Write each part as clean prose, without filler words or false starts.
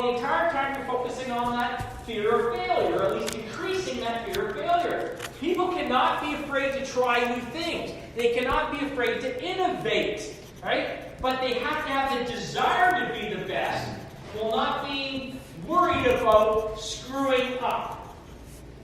the entire time you're focusing on that fear of failure, or at least increasing that fear of failure. People cannot be afraid to try new things. They cannot be afraid to innovate, right? But they have to have the desire to be the best while not being worried about screwing up.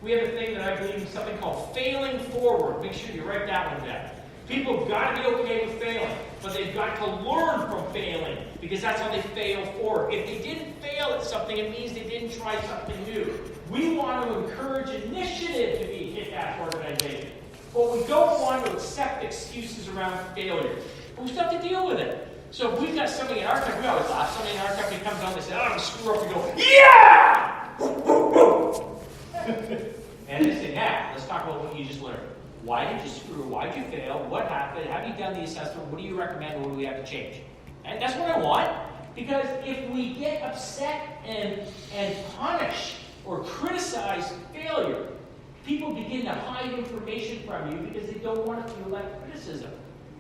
We have a thing that I believe is something called failing forward. Make sure you write that one down. People have got to be okay with failing, but they've got to learn from failing, because that's how they fail forward. If they didn't fail at something, it means they didn't try something new. We want to encourage initiative to be a kick-ass organization, but we don't want to accept excuses around failure. But we still have to deal with it. So if we've got somebody in our company, we always laugh, somebody in our company comes on and says, I'm going to screw up, we go, yeah! And they say, yeah, let's talk about what you just learned. Why did you screw? Why did you fail? What happened? Have you done the assessment? What do you recommend? What do we have to change? And that's what I want. Because if we get upset and punish or criticize failure, people begin to hide information from you because they don't want to feel that criticism.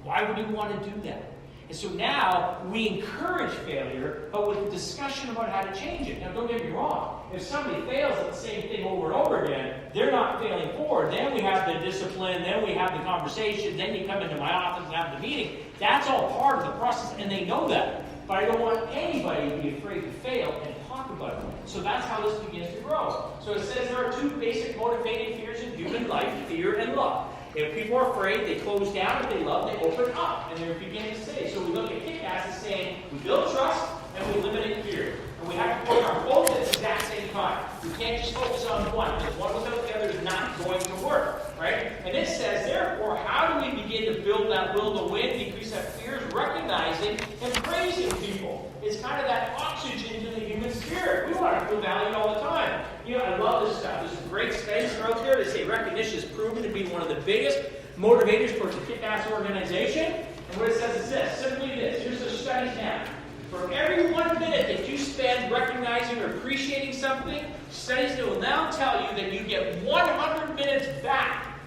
Why would you want to do that? And so now we encourage failure, but with a discussion about how to change it. Now, don't get me wrong. If somebody fails at the same thing over and over again, they're not failing forward. Then we have the discipline. Then we have the conversation. Then you come into my office and have the meeting. That's all part of the process, and they know that. But I don't want anybody to be afraid to fail and talk about it. So that's how this begins to grow. So it says there are two basic motivating fears in human life, fear and love. If people are afraid, they close down. If they love, they open up. And they're beginning to say. So we look at kick-ass as saying, we build trust and we eliminate fear. And we have to work on both at the exact same time. We can't just focus on one, because one without the other is not going to work. Right? And it says, therefore, how do we begin to build that will to win, decrease that fear? Is recognizing and praising people. It's kind of that oxygen to the human spirit. We want to feel valued all the time. You know, I love this stuff. There's some great studies that are out there. They say recognition is proven to be one of the biggest motivators towards a kick-ass organization. And what it says is this, simply this. Here's the studies now. For every 1 minute that you spend recognizing or appreciating something, studies will now tell you that you get 100 minutes back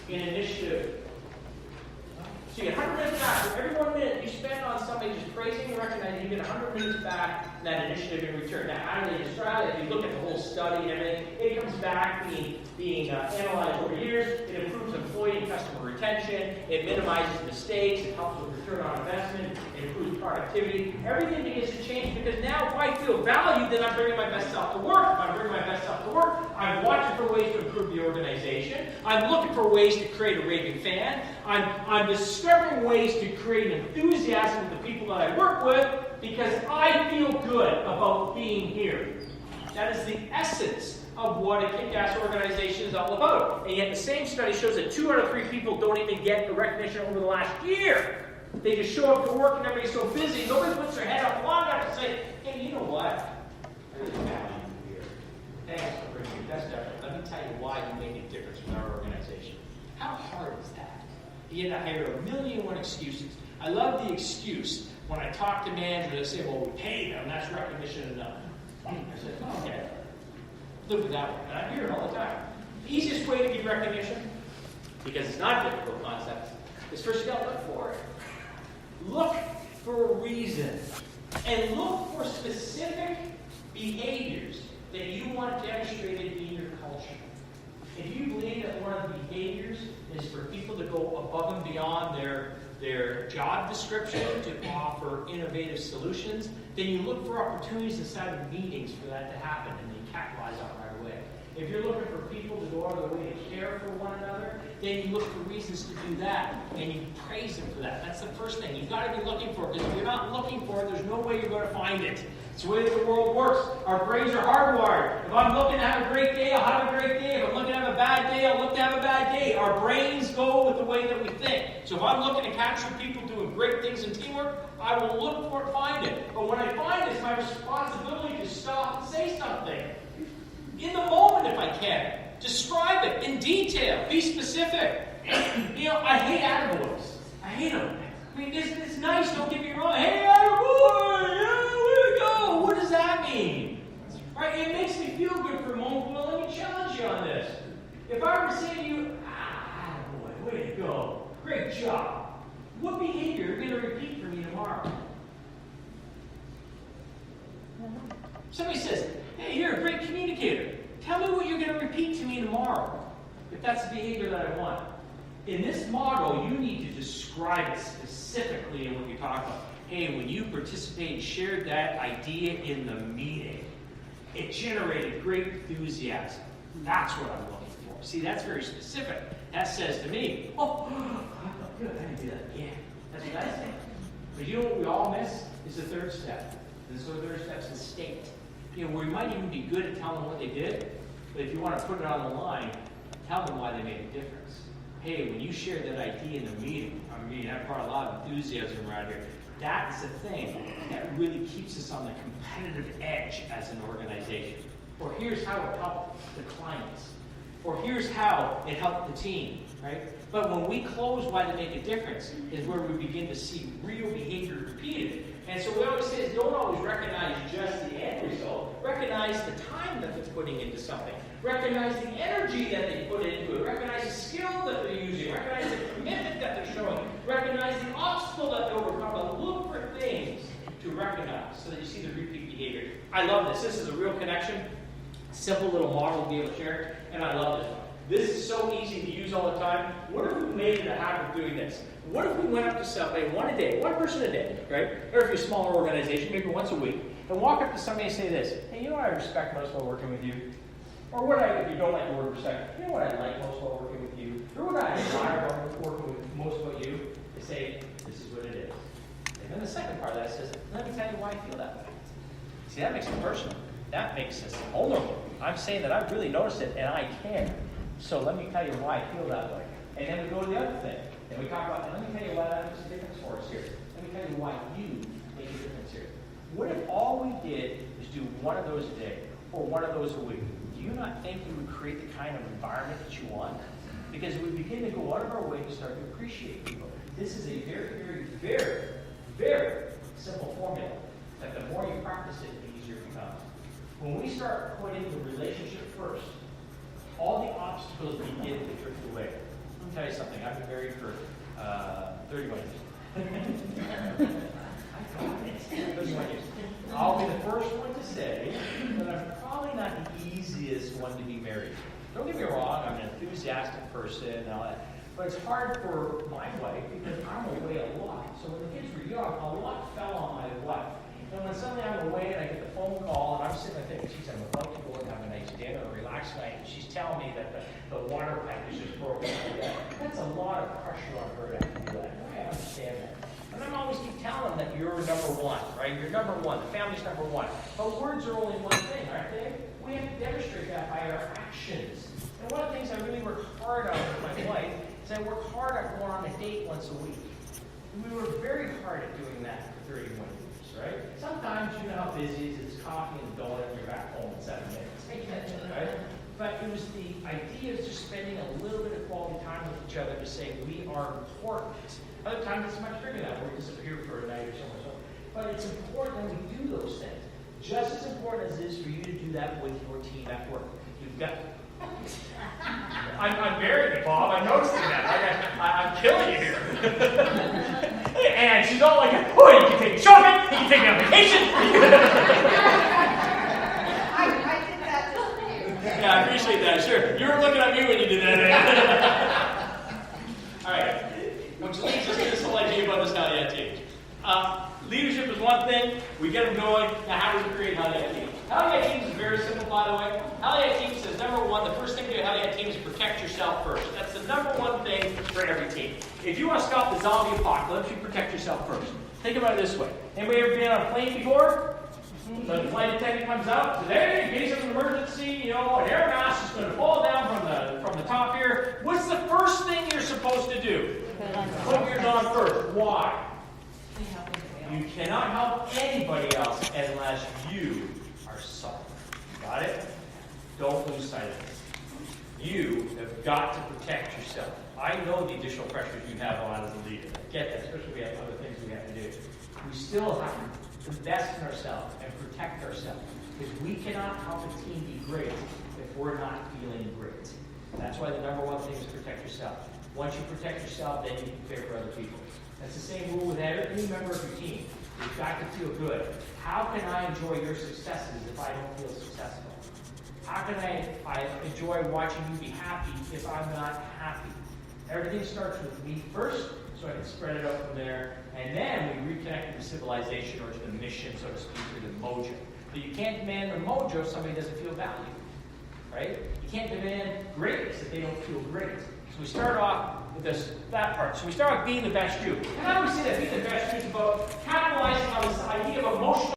in initiative. So you get 100 minutes back. For every 1 minute you spend on somebody just praising and recognizing, you get 100 minutes back in that initiative in return. Now, how do they describe it? If you look at the whole study and everything, it comes back being analyzed over years. It improves employee and customer retention. It minimizes mistakes. It helps with return on investment. It improves productivity. Everything begins to change, because now if I feel valued, then I'm bringing my best self to work. If I'm bringing my best self to work, I'm watching for ways to improve the organization. I'm looking for ways to create a raving fan. I'm discovering ways to create enthusiasm with the people that I work with, because I feel good about being here. That is the essence of what a kick-ass organization is all about. And yet the same study shows that 2 out of 3 people don't even get the recognition over the last year. They just show up to work and everybody's so busy, nobody puts their head up long enough to say, hey, you know what? I really value you here. Thanks for bringing your best effort. Let me tell you why you make a difference with our organization. How hard is that? Yet I hear a million and one excuses. I love the excuse when I talk to managers. They say, well, we pay them. That's recognition enough. I said, oh, okay. Live with that one. And I hear it all the time. The easiest way to give recognition, because it's not a difficult concept, is first you got to look for it. Look for a reason. And look for specific behaviors that you want demonstrated in your culture. If you believe that one of the behaviors is for people to go above and beyond their job description to offer innovative solutions, then you look for opportunities inside of meetings for that to happen, and you capitalize on it right away. If you're looking for people to go out of their way to care for one another, then you look for reasons to do that, and you praise them for that. That's the first thing. You've got to be looking for it, because if you're not looking for it, there's no way you're going to find it. It's the way that the world works. Our brains are hardwired. If I'm looking to have a great day, I'll have a great day. If I'm looking to have a bad day, I'll look to have a bad day. Our brains go with the way that we think. So if I'm looking to capture people doing great things in teamwork, I will look for it, find it. But when I find it, it's my responsibility to stop and say something. In the moment, if I can. Describe it in detail. Be specific. You know, I hate attaboys. I hate them. I mean, it's nice, don't get me wrong. Hey, attaboy! Yeah, way to go! What does that mean? Right? It makes me feel good for a moment. Well, let me challenge you on this. If I were to say to you, attaboy, way to go. Great job. What behavior are you going to repeat for me tomorrow? Somebody says, hey, you're a great communicator. Tell me what you're going to repeat to me tomorrow, if that's the behavior that I want. In this model, you need to describe it specifically in what you're talking about. Hey, when you participated and shared that idea in the meeting, it generated great enthusiasm. That's what I'm looking for. See, that's very specific. That says to me, oh, I felt good. I didn't do that again. That's what I say. But you know what we all miss? Is the third step. The third step is the state. You know, we might even be good at telling them what they did, but if you want to put it on the line, tell them why they made a difference. Hey, when you shared that idea in the meeting, that brought a lot of enthusiasm around here. That's the thing that really keeps us on the competitive edge as an organization. Or here's how it helped the clients. Or here's how it helped the team, right? But when we close why they make a difference is where we begin to see real behavior repeated. And so we always say is don't always recognize just the end result. Recognize the time that they're putting into something. Recognize the energy that they put into it. Recognize the skill that they're using. Recognize the commitment that they're showing. Recognize the obstacle that they overcome. But look for things to recognize so that you see the repeat behavior. I love this. This is a real connection. Simple little model to be able to share. And I love this one. This is so easy to use all the time. What if we made it a habit of doing this? What if we went up to somebody, one a day, one person a day, right? Or if you're a smaller organization, maybe once a week, and walk up to somebody and say this, hey, you know what I respect most while working with you? Or what if you don't like the word respect, you know what I like most while working with you? Or what I admire while working with most about you? They say, this is what it is. And then the second part of that says, let me tell you why I feel that way. See, that makes it personal. That makes us vulnerable. I'm saying that I've really noticed it and I care. So let me tell you why I feel that way. And then we go to the other thing. And we talk about, and let me tell you why that makes a difference for us here. Let me tell you why you make a difference here. What if all we did is do one of those a day or one of those a week? Do you not think we would create the kind of environment that you want? Because we begin to go out of our way to start to appreciate people. This is a very, very, very, very simple formula that the more you practice it, the easier it becomes. When we start putting the relationship first, all the obstacles begin to drift away. Let me tell you something. I've been married for 31 years. 31 years. I'll be the first one to say that I'm probably not the easiest one to be married to. Don't get me wrong, I'm an enthusiastic person and all that. But it's hard for my wife because I'm away a lot. So when the kids were young, a lot fell on my wife. And when suddenly I'm away and I get the phone call and I'm sitting there thinking, geez, I'm about to go and have a nice dinner or relax night, and she's telling me that the water pipe is just broken. That's a lot of pressure on her to have to do that. I understand that. And I'm always keep telling them that you're number one, right? You're number one. The family's number one. But words are only one thing, aren't they? We have to demonstrate that by our actions. And one of the things I really work hard on with my wife is I work hard at going on a date once a week. And we were very hard at doing that for 31 years. Right? Sometimes you know how busy it is. It's coffee and a donut and you're back home in 7 minutes. Right? But it was the idea of just spending a little bit of quality time with each other to say we are important. Other times it's much bigger than that. We disappear for a night or so. But it's important that we do those things. Just as important as it is for you to do that with your team at work. You've got I'm married, Bob. I'm noticing that. I'm killing you here. And she's all like, oh, you can take me shopping, you can take me on vacation. I did that just for you. Yeah, I appreciate that, sure. You were looking at me when you did that. All right. Which leads us to this whole idea about this Hell team. Leadership is one thing. We get them going. Now, how do we create Hell teams? Hell teams is very simple, by the way. Hell teams says, number one, the first thing to do at Hell teams is protect yourself first. That's the number one thing for every team. If you want to stop the zombie apocalypse, you protect yourself first. Think about it this way. Anybody ever been on a plane before? So the flight attendant comes out, says, hey, in case of an emergency, an air mask is going to fall down from the top here. What's the first thing you're supposed to do? Put yours on first. Why? You cannot help anybody else unless you are sovereign. Got it? Don't lose sight of this. You have got to protect yourself. I know the additional pressures you have on as a leader. I get that, especially if we have other things we have to do. We still have to invest in ourselves and protect ourselves. Because we cannot help a team be great if we're not feeling great. That's why the number one thing is protect yourself. Once you protect yourself, then you can care for other people. That's the same rule with any member of your team. We've got to feel good. How can I enjoy your successes if I don't feel successful? How can I enjoy watching you be happy if I'm not happy? Everything starts with me first, so I can spread it out from there, and then we reconnect to the civilization or to the mission, so to speak, or the mojo. So you can't demand the mojo if somebody doesn't feel valued, right? You can't demand greatness if they don't feel great. So we start off with that part. So we start off being the best you. And how do we say that being the best you is about capitalizing on this idea of emotional